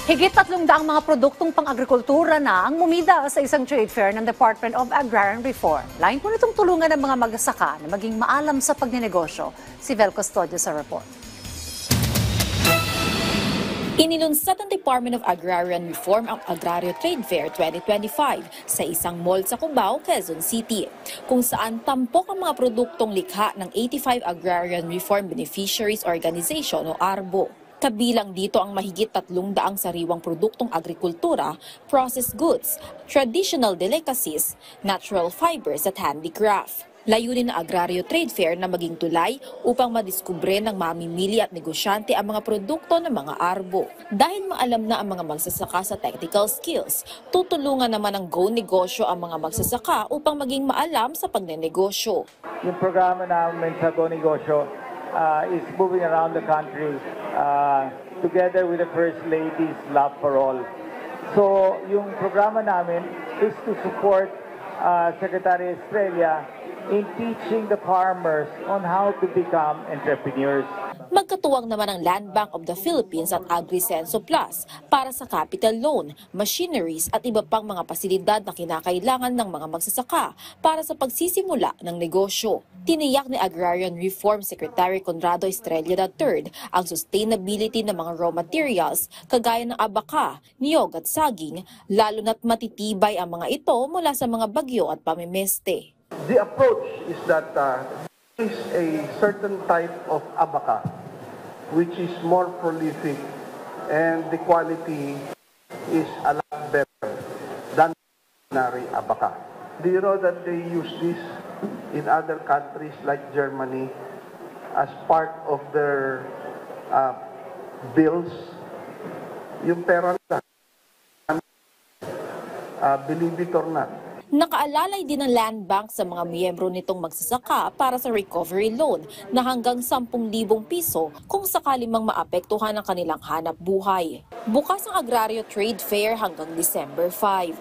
Higit 300 mga produktong pang-agrikultura na ang mumida sa isang trade fair ng Department of Agrarian Reform. Lain po nitong tulungan ng mga magsasaka na maging maalam sa pagnenegosyo. Si Vel Custodio sa report. Inilunsad ng Department of Agrarian Reform ang Agrario Trade Fair 2025 sa isang mall sa Cubao, Quezon City, kung saan tampok ang mga produktong likha ng 85 Agrarian Reform Beneficiaries Organization o ARBO. Kabilang dito ang mahigit 300 sariwang produktong agrikultura, processed goods, traditional delicacies, natural fibers at handicraft. Layunin ng Agrario Trade Fair na maging tulay upang madiskubre ng mamimili at negosyante ang mga produkto ng mga ARBO. Dahil maalam na ang mga magsasaka sa technical skills, tutulungan naman ng Go Negosyo ang mga magsasaka upang maging maalam sa pagnenegosyo. Yung programa namin sa Go Negosyo is moving around the country together with the First Lady's Love for All. So yung programa namin is to support Secretary Estrella in teaching the farmers on how to become entrepreneurs. Magkatuwang naman ang Land Bank of the Philippines at AgriSenso Plus para sa capital loan, machineries at iba pang mga pasilidad na kinakailangan ng mga magsasaka para sa pagsisimula ng negosyo. Tiniyak ni Agrarian Reform Secretary Conrado Estrella III ang sustainability ng mga raw materials kagaya ng abaka, niyog at saging, lalo na't matitibay ang mga ito mula sa mga bagyo at pamimeste. The approach is that there is a certain type of abaca which is more prolific and the quality is a lot better than ordinary abaca. Do you know that they use this in other countries like Germany as part of their bills? Yung pera nila, believe it or not. Nakaalalay din ng Land Bank sa mga miyembro nitong magsasaka para sa recovery loan na hanggang 10,000 piso kung sakali mang maapektuhan ang kanilang hanap buhay. Bukas ang Agrario Trade Fair hanggang December 5.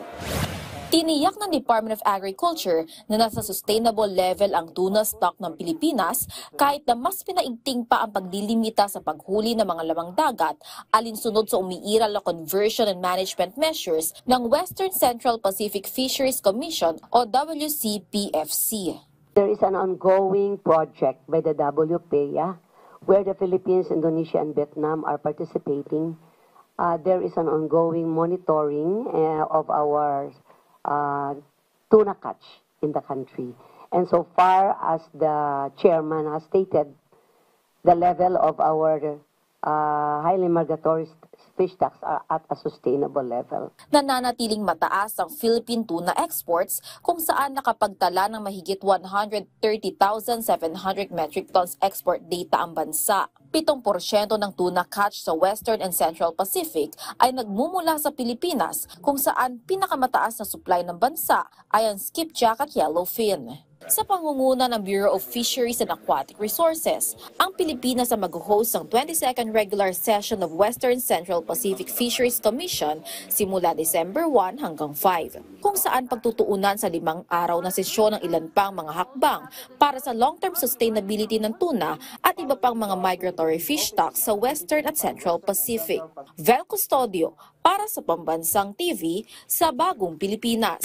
Tiniyak ng Department of Agriculture na nasa sustainable level ang tuna stock ng Pilipinas kahit na mas pinaigting pa ang paglilimita sa paghuli ng mga lamang dagat alinsunod sa umiiral na conversion and management measures ng Western Central Pacific Fisheries Commission o WCPFC. There is an ongoing project by the WPEA where the Philippines, Indonesia, and Vietnam are participating. There is an ongoing monitoring of our tuna catch in the country. And so far as the chairman has stated, the level of our highly migratory fish stocks are at a sustainable level. Nananatiling mataas ang Philippine tuna exports kung saan nakapagtala ng mahigit 130,700 metric tons export data ang bansa. 7% ng tuna catch sa Western and Central Pacific ay nagmumula sa Pilipinas kung saan pinakamataas na supply ng bansa ay ang skipjack at yellowfin. Sa pangunguna ng Bureau of Fisheries and Aquatic Resources, ang Pilipinas ang mag-host ng 22nd regular session of Western Central Pacific Fisheries Commission simula December 1 hanggang 5, kung saan pagtutuunan sa 5 araw na sesyon ng ilan pang mga hakbang para sa long-term sustainability ng tuna at iba pang mga migratory fish stocks sa Western at Central Pacific. Vel Custodio para sa Pambansang TV sa Bagong Pilipinas.